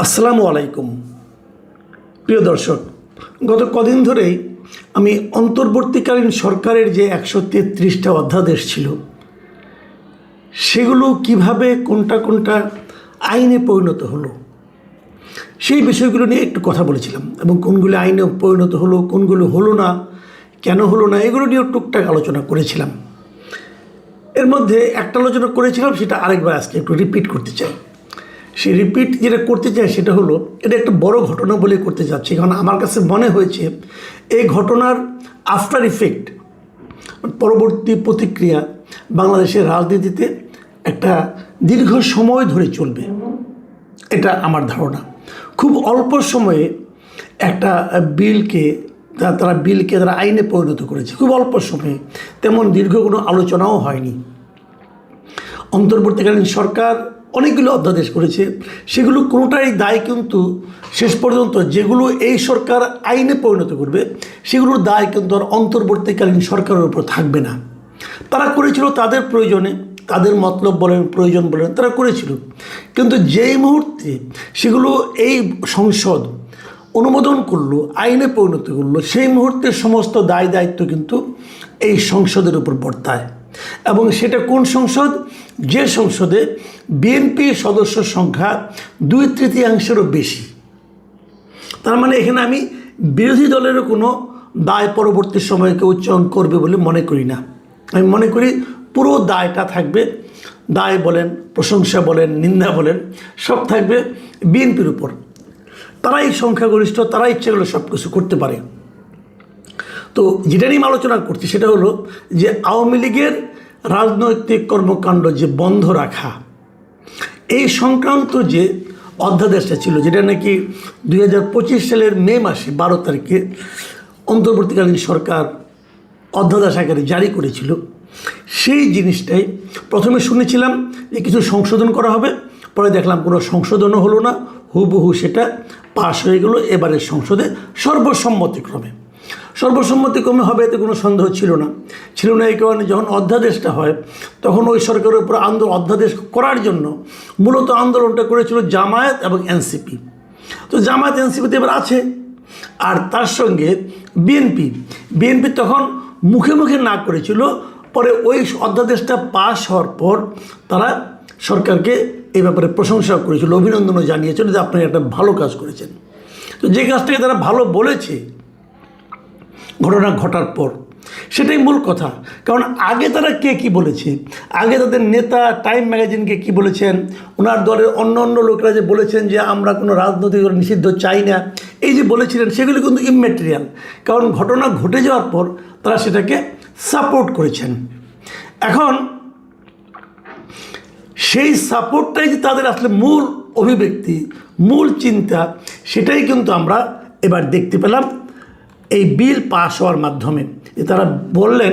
আসসালামু আলাইকুম প্রিয় দর্শক, গত কদিন ধরেই আমি অন্তর্বর্তীকালীন সরকারের যে 133টা অধ্যাদেশ ছিল সেগুলো কিভাবে কোনটা কোনটা আইনে পরিণত হলো সেই বিষয়গুলো নিয়ে একটু কথা বলেছিলাম এবং কোনগুলো আইনে পরিণত হলো, কোনগুলো হলো না, কেন হলো না, এগুলো নিয়েও টুকটাক আলোচনা করেছিলাম। এর মধ্যে একটা আলোচনা করেছিলাম, সেটা আরেকবার আজকে একটু রিপিট করতে চাই। সেই রিপিট যেটা করতে চাই সেটা হলো, এটা একটা বড় ঘটনা বলে করতে যাচ্ছি, কারণ আমার কাছে মনে হয়েছে এই ঘটনার আফটার ইফেক্ট, পরবর্তী প্রতিক্রিয়া বাংলাদেশের রাজনীতিতে একটা দীর্ঘ সময় ধরে চলবে, এটা আমার ধারণা। খুব অল্প সময়ে একটা বিলকে তারা আইনে পরিণত করেছে, খুব অল্প সময়ে, তেমন দীর্ঘ কোনো আলোচনাও হয়নি। অন্তর্বর্তীকালীন সরকার অনেকগুলো অধ্যাদেশ করেছে, সেগুলো কোনোটাই দায় কিন্তু শেষ পর্যন্ত যেগুলো এই সরকার আইনে পরিণত করবে সেগুলোর দায় কিন্তু আর অন্তর্বর্তীকালীন সরকারের উপর থাকবে না। তারা করেছিল তাদের প্রয়োজনে, তাদের মতলব বলেন, প্রয়োজন বলেন, তারা করেছিল। কিন্তু যেই মুহূর্তে সেগুলো এই সংসদ অনুমোদন করলো, আইনে পরিণত করলো, সেই মুহূর্তে সমস্ত দায় দায়িত্ব কিন্তু এই সংসদের উপর বর্তায়। এবং সেটা কোন সংসদ? যে সংসদে বিএনপি সদস্য সংখ্যা 2/3 বেশি। তার মানে এখানে আমি বিরোধী দলেরও কোনো দায় পরবর্তী সময়কে উচ্চারণ করবে বলে মনে করি না। আমি মনে করি পুরো দায়টা থাকবে, দায় বলেন, প্রশংসা বলেন, নিন্দা বলেন, সব থাকবে বিএনপির উপর। তারাই সংখ্যাগরিষ্ঠ, তারা ইচ্ছে করলে সব কিছু করতে পারে। তো যেটা নিয়ে আলোচনা করছি সেটা হলো যে আওয়ামী লীগের রাজনৈতিক কর্মকাণ্ড যে বন্ধ রাখা, এই সংক্রান্ত যে অধ্যাদেশটা ছিল, যেটা নাকি 2025 সালের মে মাসে 12 তারিখে অন্তর্বর্তীকালীন সরকার অধ্যাদেশ আকারে জারি করেছিল, সেই জিনিসটাই প্রথমে শুনেছিলাম যে কিছু সংশোধন করা হবে, পরে দেখলাম কোনো সংশোধনও হলো না, হুবহু সেটা পাশ হয়ে গেল এবারের সংসদে সর্বসম্মতিক্রমে হবে, এতে কোনো সন্দেহ ছিল না। এই কারণে যখন অধ্যাদেশটা হয় তখন ওই সরকারের উপর অধ্যাদেশ করার জন্য মূলত আন্দোলনটা করেছিল জামায়াত এবং এনসিপি। তো জামায়াত এনসিপিতে এবার আছে, আর তার সঙ্গে বিএনপি তখন মুখে মুখে না করেছিল, পরে ওই অধ্যাদেশটা পাশ হওয়ার পর তারা সরকারকে এই ব্যাপারে প্রশংসা করেছিল, অভিনন্দনও জানিয়েছিল যে আপনি একটা ভালো কাজ করেছেন। তো যে কাজটাকে তারা ভালো বলেছে ঘটনা ঘটার পর, সেটাই মূল কথা। কারণ আগে তারা কে কী বলেছে, আগে তাদের নেতা টাইম ম্যাগাজিনকে কি বলেছেন, ওনার দলের অন্য অন্য লোকরা যে বলেছেন যে আমরা কোনো রাজনৈতিক নিষিদ্ধ চাই না, এই যে বলেছিলেন সেগুলো কিন্তু ইম্যাটেরিয়াল। কারণ ঘটনা ঘটে যাওয়ার পর তারা সেটাকে সাপোর্ট করেছেন। এখন সেই সাপোর্টটাই যে তাদের আসলে মূল অভিব্যক্তি, মূল চিন্তা, সেটাই কিন্তু আমরা এবার দেখতে পেলাম এই বিল পাশ হওয়ার মাধ্যমে। যে তারা বললেন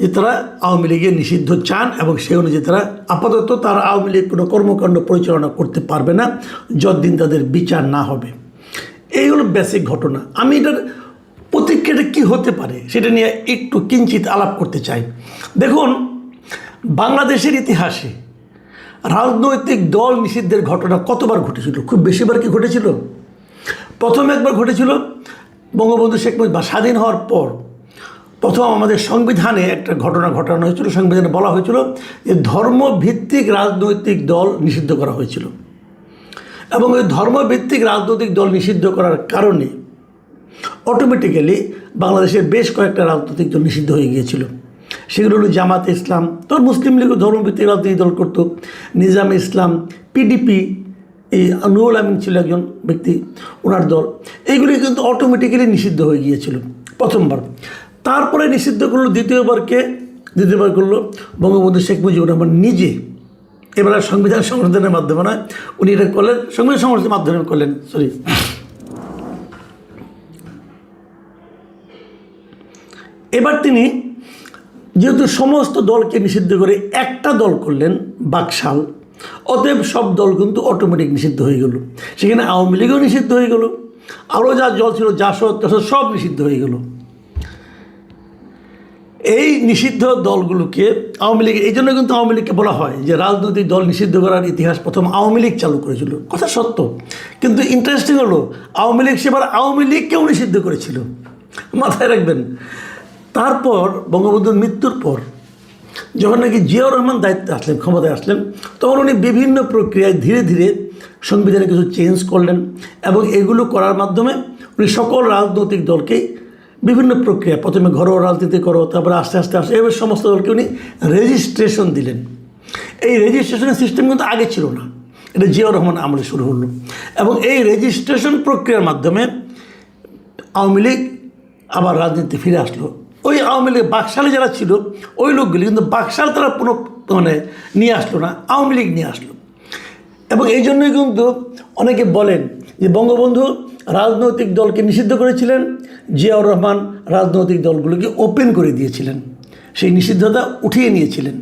যে তারা আওয়ামী লীগের নিষিদ্ধ চান এবং সেই অনুযায়ী তারা আপাতত তারা আওয়ামী লীগ কোনো কর্মকাণ্ড পরিচালনা করতে পারবে না যতদিন তাদের বিচার না হবে। এই হলো বেসিক ঘটনা। আমি এটার প্রতিক্রিয়াটা কী হতে পারে সেটা নিয়ে একটু কিঞ্চিত আলাপ করতে চাই। দেখুন, বাংলাদেশের ইতিহাসে রাজনৈতিক দল নিষিদ্ধের ঘটনা কতবার ঘটেছিল? খুব বেশিবার কি ঘটেছিল? প্রথম একবার ঘটেছিল বঙ্গবন্ধু শেখ মুজিব স্বাধীন হওয়ার পর। প্রথম আমাদের সংবিধানে একটা ঘটনা ঘটানো হয়েছিল, সংবিধানে বলা হয়েছিল যে ধর্মভিত্তিক রাজনৈতিক দল নিষিদ্ধ করা হয়েছিল। এবং ওই ধর্মভিত্তিক রাজনৈতিক দল নিষিদ্ধ করার কারণে অটোমেটিক্যালি বাংলাদেশের বেশ কয়েকটা রাজনৈতিক দল নিষিদ্ধ হয়ে গিয়েছিল। সেগুলো হলো জামাতে ইসলাম, তোর মুসলিম লীগও ধর্মভিত্তিক রাজনৈতিক দল করতো, নিজামে ইসলাম, পিডিপি, এই নুরুল আমিন ছিল একজন ব্যক্তি, ওনার দল, এইগুলি কিন্তু অটোমেটিক্যালি নিষিদ্ধ হয়ে গিয়েছিল প্রথমবার। তারপরে নিষিদ্ধ করলো দ্বিতীয়বার করলো বঙ্গবন্ধু শেখ মুজিবুর রহমান নিজে। এবার আর সংবিধান সংশোধনের মাধ্যমে নয়, উনি এটা করলেন সংবিধান সংশোধনের মাধ্যমে করলেন। এবার তিনি যেহেতু সমস্ত দলকে নিষিদ্ধ করে একটা দল করলেন, বাকশাল, অতএব সব দল কিন্তু অটোমেটিক নিষিদ্ধ হয়ে গেল। সেখানে আওয়ামী লীগও নিষিদ্ধ হয়ে গেল, আরও যা দল ছিল জাসদ সব নিষিদ্ধ হয়ে গেল। এই নিষিদ্ধ দলগুলোকে আওয়ামী লীগ, এই জন্য কিন্তু আওয়ামী লীগকে বলা হয় যে রাজনৈতিক দল নিষিদ্ধ করার ইতিহাস প্রথম আওয়ামী লীগ চালু করেছিল, কথা সত্য। কিন্তু ইন্টারেস্টিং হলো আওয়ামী লীগ সেবার আওয়ামী লীগকেও নিষিদ্ধ করেছিল, মাথায় রাখবেন। তারপর বঙ্গবন্ধুর মৃত্যুর পর যখন নাকি জিয়াউর রহমান দায়িত্বে আসলেন, ক্ষমতায় আসলেন, তখন উনি বিভিন্ন প্রক্রিয়ায় ধীরে ধীরে সংবিধানে কিছু চেঞ্জ করলেন এবং এগুলো করার মাধ্যমে উনি সকল রাজনৈতিক দলকেই বিভিন্ন প্রক্রিয়া, প্রথমে ঘরোয়া রাজনীতি করো, তারপরে আস্তে আস্তে এভাবে সমস্ত দলকে উনি রেজিস্ট্রেশন দিলেন। এই রেজিস্ট্রেশনের সিস্টেম কিন্তু আগে ছিল না, এটা জিয়াউর রহমান আমলে শুরু হলো। এবং এই রেজিস্ট্রেশন প্রক্রিয়ার মাধ্যমে আওয়ামী লীগ আবার রাজনীতি ফিরে আসলো। ওই আওয়ামী লীগ বাকশালে যারা ছিল ওই লোকগুলি, কিন্তু বাকশাল তারা নিয়ে আসলো না, আওয়ামী লীগ নিয়ে আসলো। এবং এই জন্যই কিন্তু অনেকে বলেন যে বঙ্গবন্ধু রাজনৈতিক দলকে নিষিদ্ধ করেছিলেন, জিয়াউর রহমান রাজনৈতিক দলগুলোকে ওপেন করে দিয়েছিলেন, সেই নিষিদ্ধতা উঠিয়ে নিয়েছিলেন।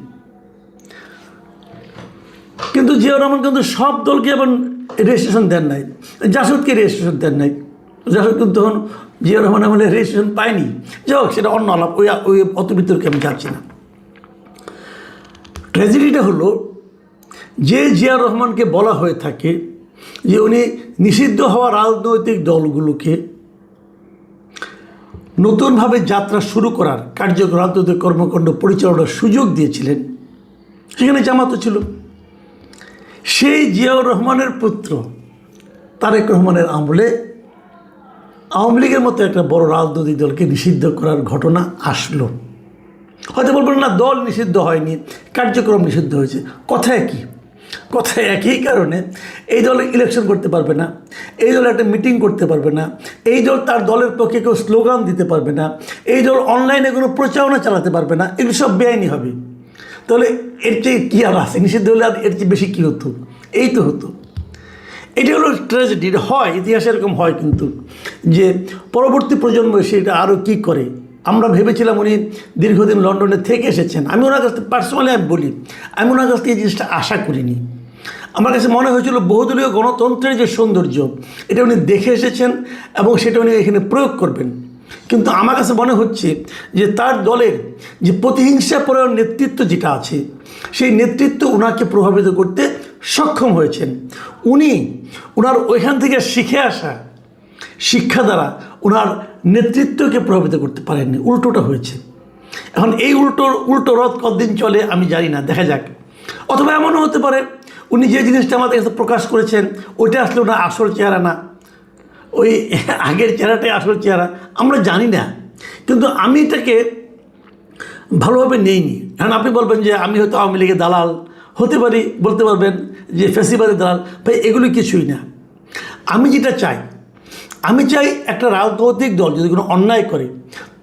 কিন্তু জিয়াউর রহমান কিন্তু সব দলকে এবং রেজিস্ট্রেশন দেন নাই, জাসদকে রেজিস্ট্রেশন দেন নাই। জাসদ কিন্তু তখন জিয়াউর রহমান আমলে রেজিস্ট্রেশন পায়নি। যাই হোক, সেটা অন্য আলাপ, ওই অত ভিতরকে আমি যাচ্ছি না। ট্র্যাজেডিটা হলো যে জিয়াউর রহমানকে বলা হয়ে থাকে যে উনি নিষিদ্ধ হওয়া রাজনৈতিক দলগুলোকে নতুনভাবে যাত্রা শুরু করার রাজনৈতিক কর্মকাণ্ড পরিচালনার সুযোগ দিয়েছিলেন, সেখানে জামাতও ছিল। সেই জিয়াউর রহমানের পুত্র তারেক রহমানের আমলে আওয়ামী লীগের মতো একটা বড় রাজনৈতিক দলকে নিষিদ্ধ করার ঘটনা আসলো। হয়তো বলবেন না দল নিষিদ্ধ হয়নি, কার্যক্রম নিষিদ্ধ হয়েছে, কথা একই। কথা একই কারণে এই দল ইলেকশন করতে পারবে না, এই দল একটা মিটিং করতে পারবে না, এই দল তার দলের পক্ষে কেউ স্লোগান দিতে পারবে না, এই দল অনলাইনে কোনো প্রচারণা চালাতে পারবে না, এগুলো সব বেআইনি হবে। তাহলে এর চেয়ে কী আর আছে? নিষিদ্ধ হলে আর এর চেয়ে বেশি কী হতো? এই তো হতো। এটা হলো ট্র্যাজেডি। এটা হয়, ইতিহাসে এরকম হয় কিন্তু, যে পরবর্তী প্রজন্ম সেটা আরও কী করে। আমরা ভেবেছিলাম উনি দীর্ঘদিন লন্ডনে থেকে এসেছেন, আমি ওনার কাছ থেকে পার্সোনালি আমি বলি, আমি ওনার কাছ থেকে এই জিনিসটা আশা করিনি। আমার কাছে মনে হয়েছিল বহুদলীয় গণতন্ত্রের যে সৌন্দর্য, এটা উনি দেখে এসেছেন এবং সেটা উনি এখানে প্রয়োগ করবেন। কিন্তু আমার কাছে মনে হচ্ছে যে তার দলের যে প্রতিহিংসাপরায়ণ নেতৃত্ব যেটা আছে, সেই নেতৃত্ব ওনাকে প্রভাবিত করতে সক্ষম হয়েছেন। উনি ওনার ওইখান থেকে শিখে আসা শিক্ষা দ্বারা ওনার নেতৃত্বকে প্রভাবিত করতে পারেননি, উল্টোটা হয়েছে। এখন এই উল্টো রথ কতদিন চলে আমি জানি না, দেখা যাক। অথবা এমনও হতে পারে উনি যে জিনিসটা আমাদের কাছে প্রকাশ করেছেন ওইটা আসলে ওনার আসল চেহারা না, ওই আগের চেহারাটাই আসল চেহারা, আমরা জানি না। কিন্তু আমি এটাকে ভালোভাবে নেইনি। কারণ আপনি বলবেন যে আমি হয়তো আওয়ামী লীগের দালাল হতে পারি, বলতে পারবেন যে ফ্যাসিবাদের দালাল, ভাই এগুলি কিছুই না। আমি যেটা চাই, আমি চাই একটা রাজনৈতিক দল যদি কোনো অন্যায় করে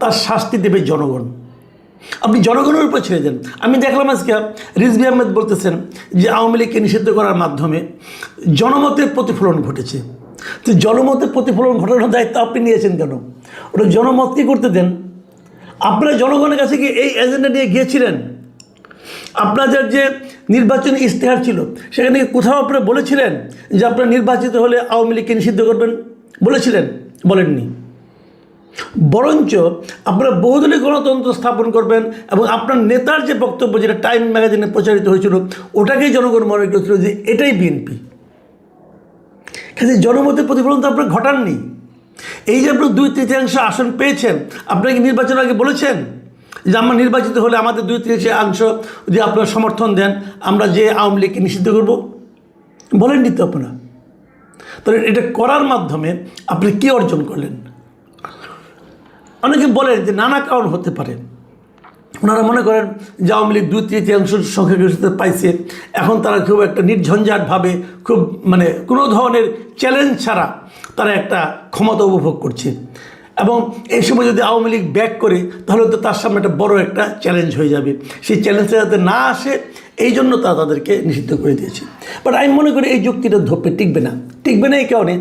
তার শাস্তি দেবে জনগণ। আপনি জনগণের উপর ছেড়ে দেন। আমি দেখলাম আজকে রিজভী আহমেদ বলতেছেন যে আওয়ামী লীগকে নিষিদ্ধ করার মাধ্যমে জনমতের প্রতিফলন ঘটেছে। তো জনমতের প্রতিফলন ঘটানোর দায়িত্ব আপনি নিয়েছেন কেন? ওটা জনমতকে করতে দেন। আপনারা জনগণের কাছে গিয়ে এই এজেন্ডা নিয়ে গিয়েছিলেন? আপনাদের যে নির্বাচনী ইশতেহার ছিল সেখানে কোথাও আপনারা বলেছিলেন যে আপনারা নির্বাচিত হলে আওয়ামী লীগকে নিষিদ্ধ করবেন? বলেছিলেন? বলেননি। বরঞ্চ আপনারা বহুদলীয় গণতন্ত্র স্থাপন করবেন এবং আপনার নেতার যে বক্তব্য, যেটা টাইম ম্যাগাজিনে প্রচারিত হয়েছিল, ওটাকেই জনগণ মনে করেছিল যে এটাই বিএনপি। কাজে জনমতের প্রতিফলন তো আপনারা ঘটাননি। এই যে আপনার 2/3 আসন পেয়েছেন, আপনারা কি নির্বাচন আগে বলেছেন যে আমরা নির্বাচিত হলে আমাদের 2/3 যদি আপনারা সমর্থন দেন আমরা যে আওয়ামী লীগকে নিষিদ্ধ করব? বলেননি তো আপনারা। তাহলে এটা করার মাধ্যমে আপনি কী অর্জন করলেন? অনেকে বলেন যে নানা কারণ হতে পারে। ওনারা মনে করেন যে আওয়ামী লীগ 2/3 সংখ্যাগরিষ্ঠতা পাইছে, এখন তারা খুব একটা নির্ঝঞ্ঝাটভাবে, খুব কোনো ধরনের চ্যালেঞ্জ ছাড়া তারা একটা ক্ষমতা উপভোগ করছে। এবং এই সময় যদি আওয়ামী লীগ ব্যাক করে তাহলে তো তার সামনে একটা বড় একটা চ্যালেঞ্জ হয়ে যাবে। সেই চ্যালেঞ্জটা যাতে না আসে এই জন্য তাদেরকে নিষিদ্ধ করে দিয়েছে। বাট আমি মনে করি এই যুক্তিটা ধোপে টিকবে না। এই কারণে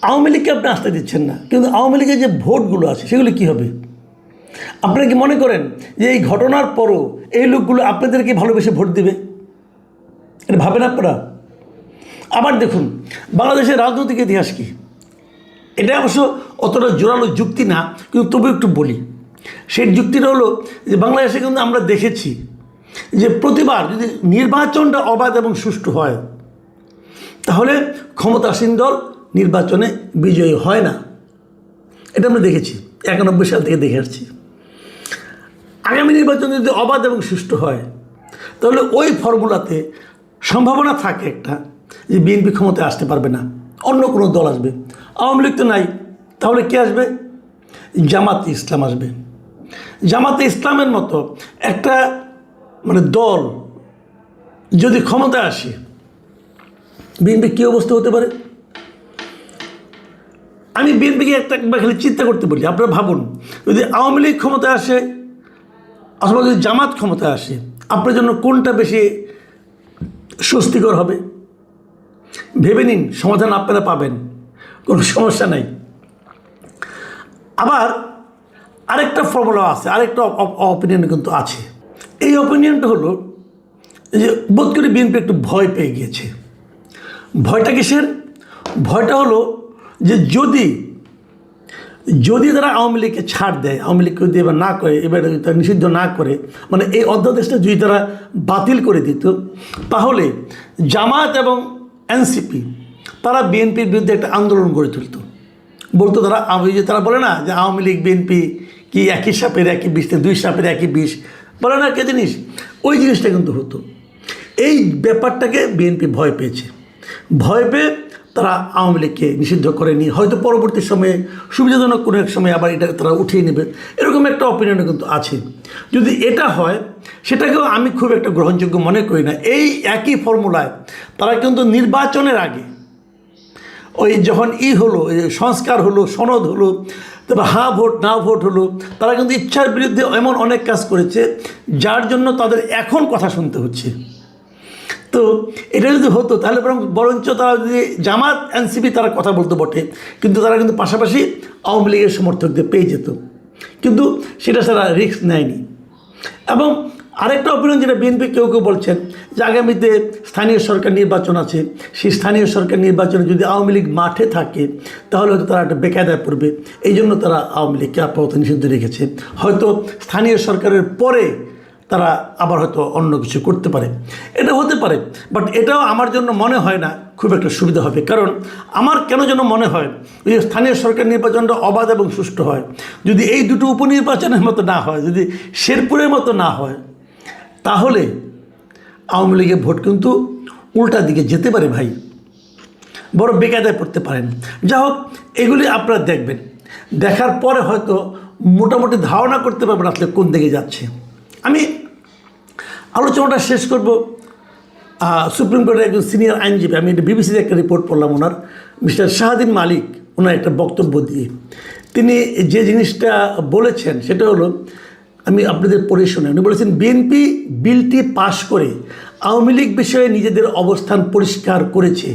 আওয়ামী লীগকে আপনি আসতে দিচ্ছেন না, কিন্তু আওয়ামী লীগের যে ভোটগুলো আছে সেগুলো কী হবে? আপনারা কি মনে করেন যে এই ঘটনার পরও এই লোকগুলো আপনাদেরকে ভালোবেসে ভোট দেবে? এটা ভাবেন আপনারা? আবার দেখুন বাংলাদেশের রাজনৈতিক ইতিহাস কী, এটা অবশ্য অতটা জোরালো যুক্তি না, কিন্তু তবু একটু বলি। সেই যুক্তিটা হলো যে বাংলাদেশে কিন্তু আমরা দেখেছি যে প্রতিবার যদি নির্বাচনটা অবাধ এবং সুষ্ঠু হয় তাহলে ক্ষমতাসীন দল নির্বাচনে বিজয়ী হয় না। এটা আমরা দেখেছি, 91 সাল থেকে দেখে আসছি। আগামী নির্বাচন যদি অবাধ এবং সুষ্ঠু হয় তাহলে ওই ফর্মুলাতে সম্ভাবনা থাকে একটা যে বিএনপি ক্ষমতায় আসতে পারবে না, অন্য কোনো দল আসবে। আওয়ামী লীগ তো নাই, তাহলে কে আসবে? জামাতে ইসলাম আসবে। জামাতে ইসলামের মতো একটা দল যদি ক্ষমতায় আসে, বিএনপি কী অবস্থা হতে পারে? আমি বিএনপিকে একবার খালি চিন্তা করতে বলি। আপনারা ভাবুন, যদি আওয়ামী লীগ ক্ষমতায় আসে অথবা যদি জামাত ক্ষমতায় আসে, আপনার জন্য কোনটা বেশি স্বস্তিকর হবে? ভেবে নিন, সমাধান আপনারা পাবেন, কোনো সমস্যা নাই। আবার আরেকটা ফর্মুলা আছে, আরেকটা অপিনিয়ন কিন্তু আছে। এই অপিনিয়নটা হলো যে বোধ করি বিএনপি একটু ভয় পেয়ে গিয়েছে। ভয়টা কিসের? ভয়টা হলো যে যদি তারা আওয়ামী লীগকে ছাড় দেয়, আওয়ামী লীগকে যদি এবার না করে, এবার তারা নিষিদ্ধ না করে, এই অধ্যাদেশটা যদি তারা বাতিল করে দিত, তাহলে জামাত এবং এনসিপি তারা বিএনপির বিরুদ্ধে একটা আন্দোলন গড়ে তুলত। বলতো তারা বলে না যে আওয়ামী লীগ বিএনপি কি একই সাপের একই বিষ, দুই সাপের একই বিষ বলে না, কে জিনিস? ওই জিনিসটা কিন্তু হতো। এই ব্যাপারটাকে বিএনপি ভয় পেয়েছে। ভয় পেয়ে তারা আওয়ামী লীগকে নিষিদ্ধ করেনি, হয়তো পরবর্তী সময়ে সুবিধাজনক কোনো এক সময় আবার এটা তারা উঠিয়ে নেবে, এরকম একটা অপিনিয়ন কিন্তু আছে। যদি এটা হয় সেটাকেও আমি খুব একটা গ্রহণযোগ্য মনে করি না। এই একই ফর্মুলায় তারা কিন্তু নির্বাচনের আগে ওই যখন হলো, সংস্কার হলো, সনদ হলো, তারপর হ্যাঁ ভোট না ভোট হলো, তারা কিন্তু ইচ্ছার বিরুদ্ধে এমন অনেক কাজ করেছে যার জন্য তাদের এখন কথা শুনতে হচ্ছে। তো এটা যদি হতো তাহলে বরঞ্চ তারা যদি জামাত এনসিপি তারা কথা বলতে বটে, কিন্তু তারা কিন্তু পাশাপাশি আওয়ামী লীগের সমর্থকদের পেয়ে যেত, কিন্তু সেটা তারা রিস্ক নেয়নি। এবং আরেকটা অপিনিয়ন যেটা বিএনপি কেউ বলছেন যে আগামীতে স্থানীয় সরকার নির্বাচন আছে, সেই স্থানীয় সরকার নির্বাচনে যদি আওয়ামী লীগ মাঠে থাকে তাহলে হয়তো তারা একটা বেকায়দায় পড়বে, এই জন্য তারা আওয়ামী লীগকে আপাতত নিষিদ্ধ রেখেছে। হয়তো স্থানীয় সরকারের পরে তারা আবার হয়তো অন্য কিছু করতে পারে, এটা হতে পারে। বাট এটাও আমার জন্য মনে হয় না খুব একটা সুবিধা হবে। কারণ আমার কেন যেন মনে হয় যে স্থানীয় সরকার নির্বাচনটা অবাধ এবং সুষ্ঠু হয়, যদি এই দুটো উপনির্বাচনের মতো না হয়, যদি শেরপুরের মতো না হয়, তাহলে আওয়ামী লীগের ভোট কিন্তু উল্টা দিকে যেতে পারে ভাই, বড় বেকায়দায় পড়তে পারেন। যা হোক, এগুলি আপনারা দেখবেন, দেখার পরে হয়তো মোটামুটি ধারণা করতে পারবেন আসলে কোন দিকে যাচ্ছে। আমি আলোচনাটা শেষ করব সুপ্রিম কোর্টের একজন সিনিয়র আইনজীবী, আমি এটা বিবিসিতে একটা রিপোর্ট পড়লাম, ওনার মিস্টার শাহাদিন মালিক, ওনার একটা বক্তব্য দিয়ে তিনি যে জিনিসটা বলেছেন সেটা হলো, আমি আপনাদের পড়ে শুনে, উনি বলেছেন বিএনপি বিলটি পাশ করে আওয়ামী লীগ বিষয়ে নিজেদের অবস্থান পরিষ্কার করেছে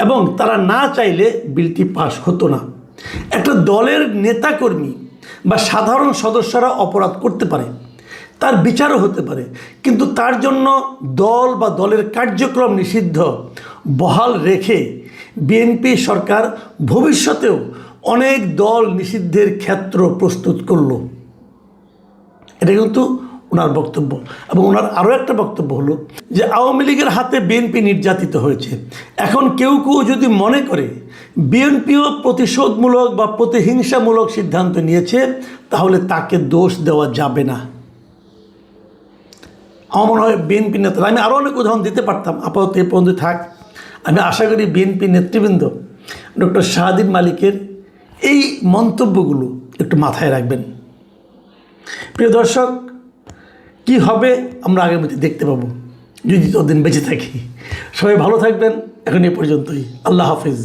এবং তারা না চাইলে বিলটি পাশ হতো না। একটা দলের নেতাকর্মী বা সাধারণ সদস্যরা অপরাধ করতে পারে, তার বিচারও হতে পারে, কিন্তু তার জন্য দল বা দলের কার্যক্রম নিষিদ্ধ বহাল রেখে বিএনপি সরকার ভবিষ্যতেও অনেক দল নিষিদ্ধের ক্ষেত্র প্রস্তুত করল। এটা কিন্তু ওনার বক্তব্য। এবং ওনার আরও একটা বক্তব্য হলো যে আওয়ামী লীগের হাতে বিএনপি নির্যাতিত হয়েছে, এখন কেউ যদি মনে করে বিএনপিও প্রতিশোধমূলক বা প্রতিহিংসামূলক সিদ্ধান্ত নিয়েছে তাহলে তাকে দোষ দেওয়া যাবে না। আমার মনে হয় বিএনপি নেতারা, আমি আরও অনেক উদাহরণ দিতে পারতাম, আপাতত এ পর্যন্ত থাক। আমি আশা করি বিএনপি নেতৃবৃন্দ ডক্টর শাহাদিন মালিকের এই মন্তব্যগুলো একটু মাথায় রাখবেন। প্রিয় দর্শক, কি হবে আমরা আগামীতে দেখতে পাবো যদি ততদিন বেঁচে থাকি। সবাই ভালো থাকবেন, এখন এ পর্যন্তই। আল্লাহ হাফিজ।